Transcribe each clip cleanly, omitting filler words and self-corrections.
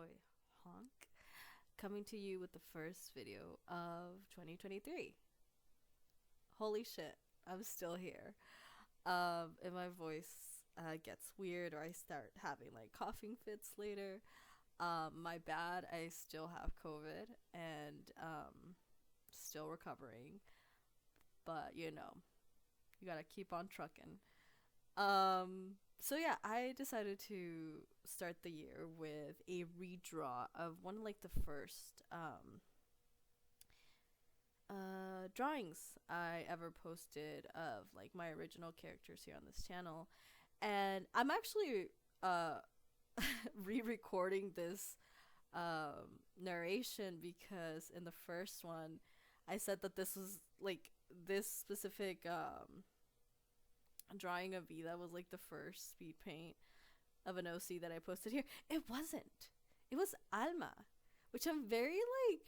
boy, Honk, coming to you with the first video of 2023. Holy shit, I'm still here. And my voice gets weird, or I start having like coughing fits later. My bad, I still have COVID and still recovering, but you gotta keep on trucking. So yeah, I decided to start the year with a redraw of one of like the first drawings I ever posted of like my original characters here on this channel. And I'm actually uh re-recording this narration because in the first one I said that this was like this specific drawing of Vida was like the first speed paint of an OC that I posted here. It wasn't. It was Alma, which I'm very like.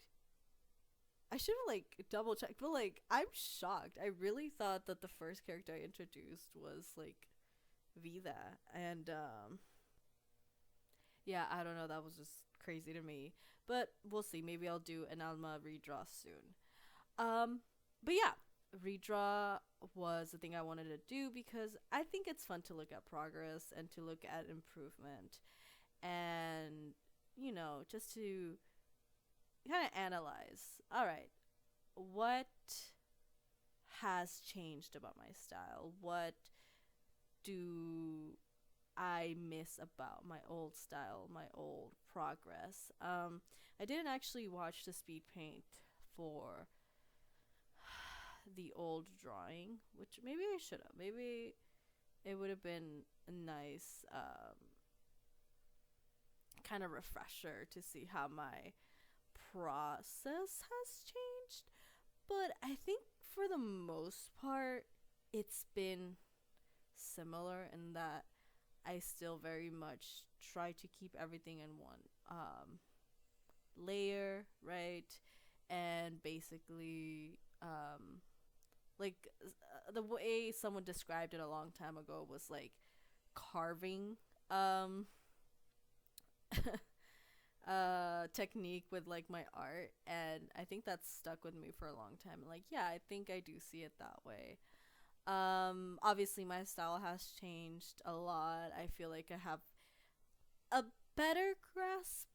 I should have like double checked, but like I'm shocked. I really thought that the first character I introduced was like Vida, and yeah, I don't know. That was just crazy to me, but we'll see. Maybe I'll do an Alma redraw soon. Um, but yeah, redraw was the thing I wanted to do because I think it's fun to look at progress and to look at improvement and just to kind of analyze, all right, what has changed about my style? What do I miss about my old style, my old progress? I didn't actually watch the speed paint for the old drawing, which maybe I should have. Maybe it would have been a nice kind of refresher to see how my process has changed. But I think for the most part, it's been similar in that I still very much try to keep everything in one layer, right? And basically, the way someone described it a long time ago was like carving technique with like my art, and I think that's stuck with me for a long time. Like, yeah, I think I do see it that way. Obviously my style has changed a lot. I feel like I have a better grasp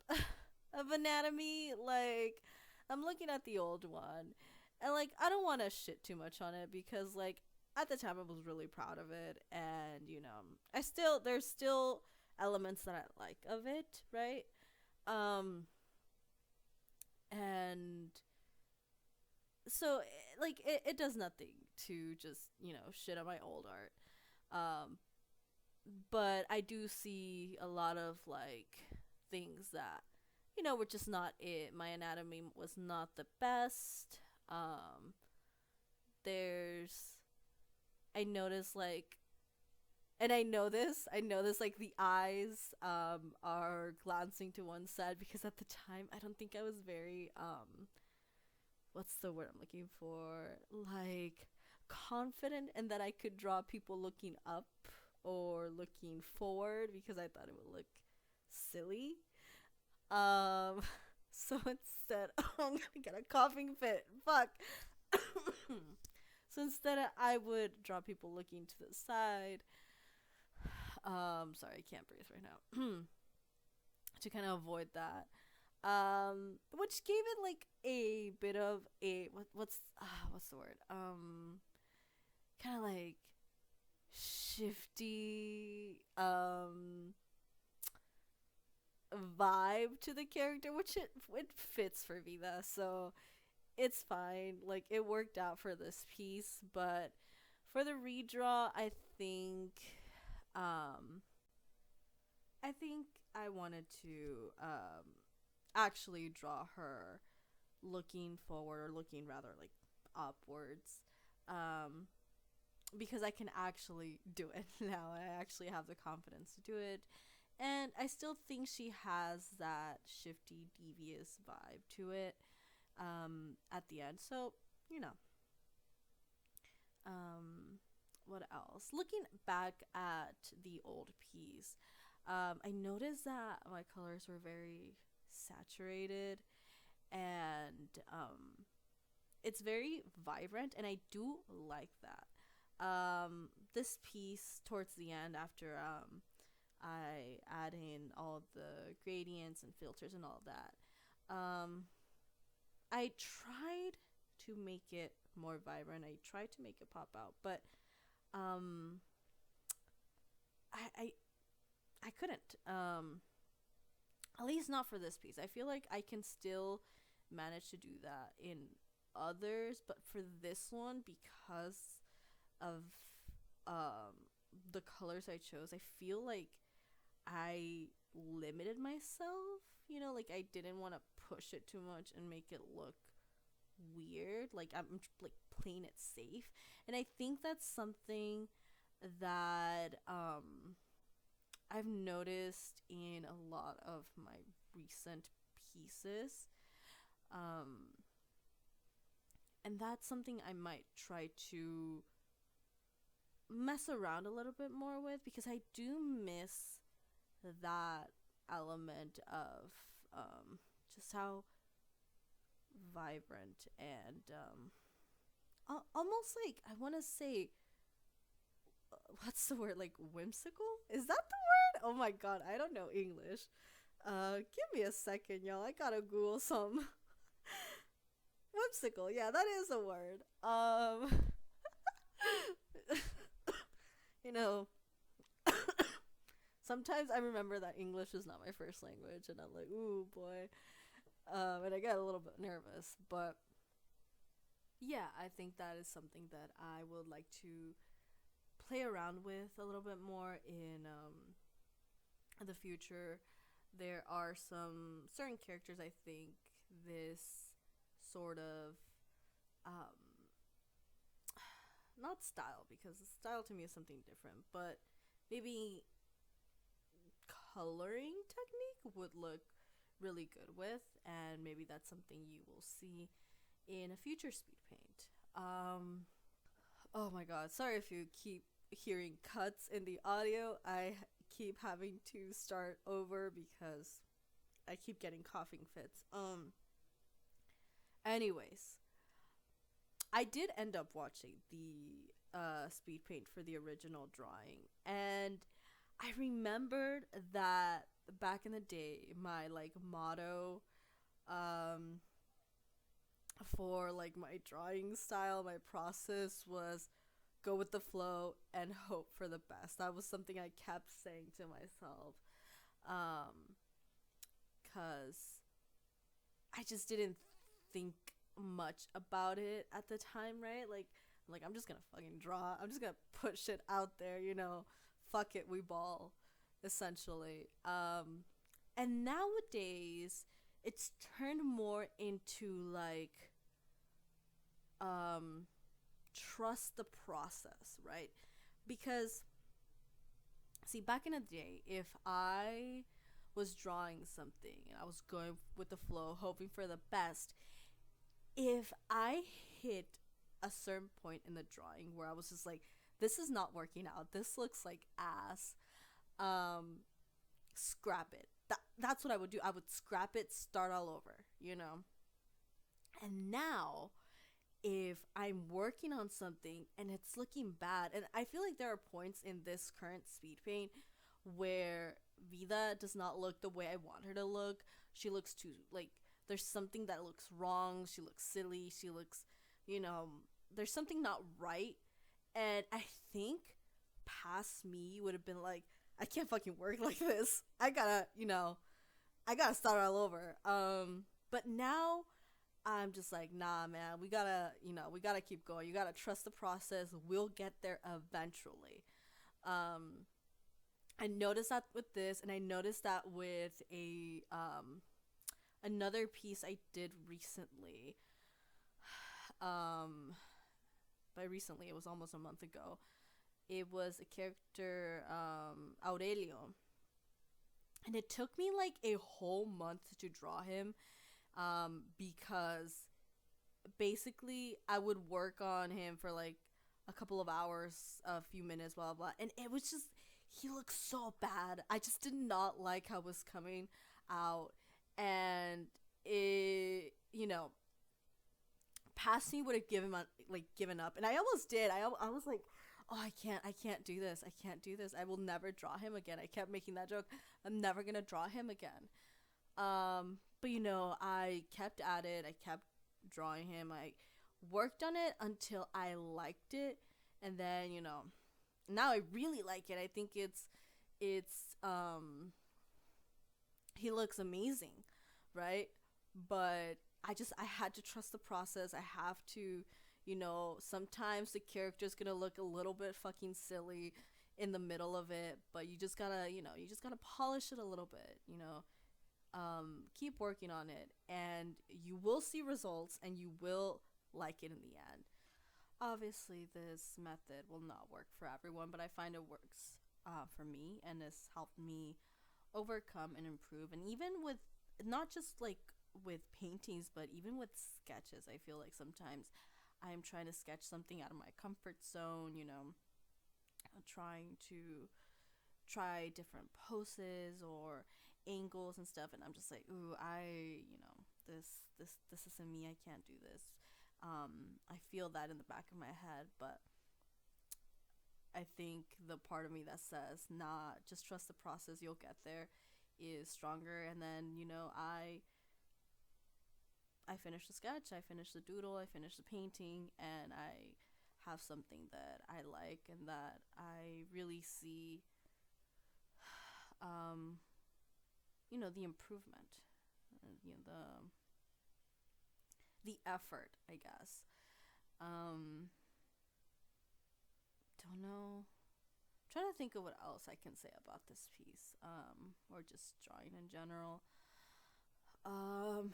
of anatomy. Like, I'm looking at the old one and like I don't want to shit too much on it because like at the time I was really proud of it, and there's still elements that I like of it, right? um and so like it does nothing to just shit on my old art. um but I do see a lot of like things that were just not it. My anatomy was not the best. There's I noticed like, and I know this, like the eyes are glancing to one side because at the time I don't think I was very what's the word I'm looking for, like confident, and that I could draw people looking up or looking forward because I thought it would look silly. um so instead I'm gonna get a coughing fit, fuck. So instead I would draw people looking to the side. Sorry, I can't breathe right now. To kind of avoid that. Which gave it like a bit of a what's the word? Kind of like shifty vibe to the character, which it fits for Vida, so it's fine. Like, it worked out for this piece, but for the redraw, think um I think I wanted to actually draw her looking forward, or looking rather like upwards, um because I can actually do it now. I actually have the confidence to do it, and I still think she has that shifty, devious vibe to it at the end. So you know what else? Looking back at the old piece, I noticed that my colors were very saturated, and it's very vibrant, and I do like that. This piece towards the end, after I add in all the gradients and filters and all that, I tried to make it more vibrant. I tried to make it pop out, but um, I I couldn't. At least not for this piece. I feel like I can still manage to do that in others, but for this one, because of the colors I chose, I feel like I limited myself. You know, like I didn't want to push it too much and make it look weird. Like I'm like playing it safe, and I think that's something that I've noticed in a lot of my recent pieces. Um, and that's something I might try to mess around a little bit more with, because I do miss that element of just how vibrant and almost like, I want to say, what's the word, like whimsical, is that the word? Oh my god, I don't know English. Give me a second, y'all, I gotta Google some. Whimsical, yeah, that is a word. You know, sometimes I remember that English is not my first language, and I'm like, ooh boy. And I get a little bit nervous, but yeah, I think that is something that I would like to play around with a little bit more in the future. There are some certain characters I think this sort of not style, because style to me is something different, but maybe coloring technique would look really good with, and maybe that's something you will see in a future speed paint. Oh my god, sorry if you keep hearing cuts in the audio. I keep having to start over because I keep getting coughing fits. Anyways, I did end up watching the speed paint for the original drawing, and I remembered that back in the day, my like motto for like my drawing style, my process was go with the flow and hope for the best. That was something I kept saying to myself, cuz I just didn't think much about it at the time, right? Like I'm just gonna fucking draw. I'm just gonna put shit out there, you know. Fuck it, we ball, essentially. And nowadays, it's turned more into like, trust the process, right? Because, see, back in the day, if I was drawing something and I was going with the flow, hoping for the best, if I hit a certain point in the drawing where I was just like, this is not working out, this looks like ass, scrap it. That's what I would do. I would scrap it, start all over, you know. And now, if I'm working on something and it's looking bad, and I feel like there are points in this current speed paint where Vida does not look the way I want her to look. She looks too, like, there's something that looks wrong. She looks silly. She looks, you know, there's something not right. And I think past me would have been like, I can't fucking work like this. I gotta, you know, I gotta start all over. But now I'm just like, nah, man, we gotta, you know, we gotta keep going. You gotta trust the process. We'll get there eventually. I noticed that with this, and I noticed that with a another piece I did recently. By recently, it was almost a month ago. It was a character, Aurelio, and it took me like a whole month to draw him, because basically I would work on him for like a couple of hours, a few minutes, blah blah, and it was just, he looked so bad. I just did not like how it was coming out, and it, you know, past me would have given up, and I almost did. I was like, oh, I can't do this, I will never draw him again. I kept making that joke, I'm never gonna draw him again. But you know, I kept at it, I kept drawing him, I worked on it until I liked it, and then, you know, now I really like it. I think it's he looks amazing, right? But I had to trust the process. I have to, you know, sometimes the character's gonna look a little bit fucking silly in the middle of it, but you just gotta, you know, you just gotta polish it a little bit, you know. Keep working on it, and you will see results, and you will like it in the end. Obviously, this method will not work for everyone, but I find it works for me, and it's helped me overcome and improve. And even with, not just like with paintings, but even with sketches, I feel like sometimes I'm trying to sketch something out of my comfort zone, you know, trying to try different poses or angles and stuff, and I'm just like, ooh, you know, this isn't me, I can't do this. I feel that in the back of my head, but I think the part of me that says, nah, just trust the process, you'll get there, is stronger. And then, you know, I finish the sketch, I finish the doodle, I finish the painting, and I have something that I like and that I really see, you know, the improvement, you know, the effort, I guess. Don't know. I'm trying to think of what else I can say about this piece, or just drawing in general. Um,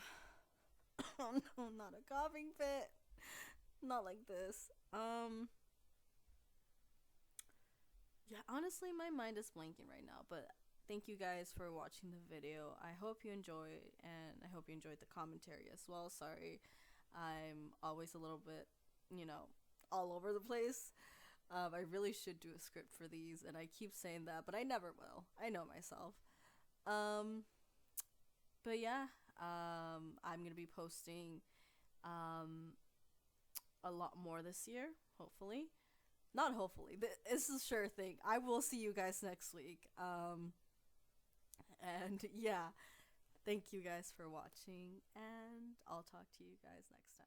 oh no, not a coughing fit. Not like this. Yeah, honestly, my mind is blanking right now, but thank you guys for watching the video. I hope you enjoyed, and I hope you enjoyed the commentary as well. Sorry, I'm always a little bit, you know, all over the place. I really should do a script for these, and I keep saying that, but I never will. I know myself. Um, but yeah, I'm gonna be posting um, a lot more this year, hopefully. Not hopefully. This is a sure thing. I will see you guys next week. And yeah, thank you guys for watching, and I'll talk to you guys next time.